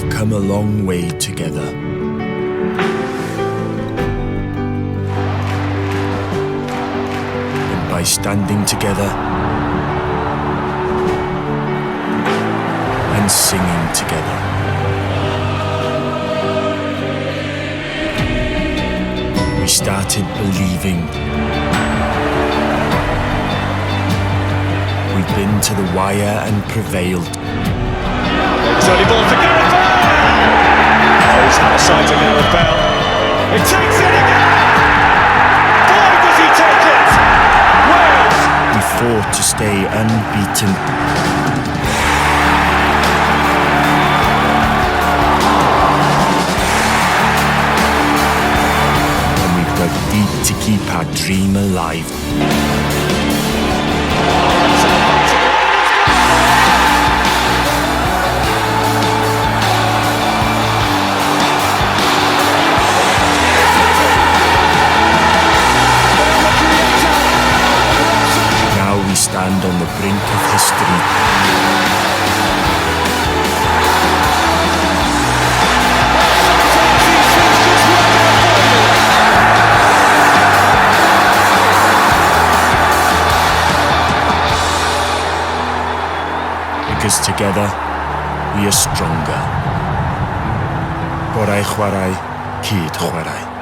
We've come a long way together. And by standing together and singing together, we started believing. We've been to the wire and prevailed. Early ball for Gareth Bale! Oh, he's out of sight of Gareth Bale. He takes it again! Boy, does he take it! Wales! We fought to stay unbeaten. And we dug deep to keep our dream alive. Stand on the brink of history. Because together we are stronger. Gorau chwarae, chwarae.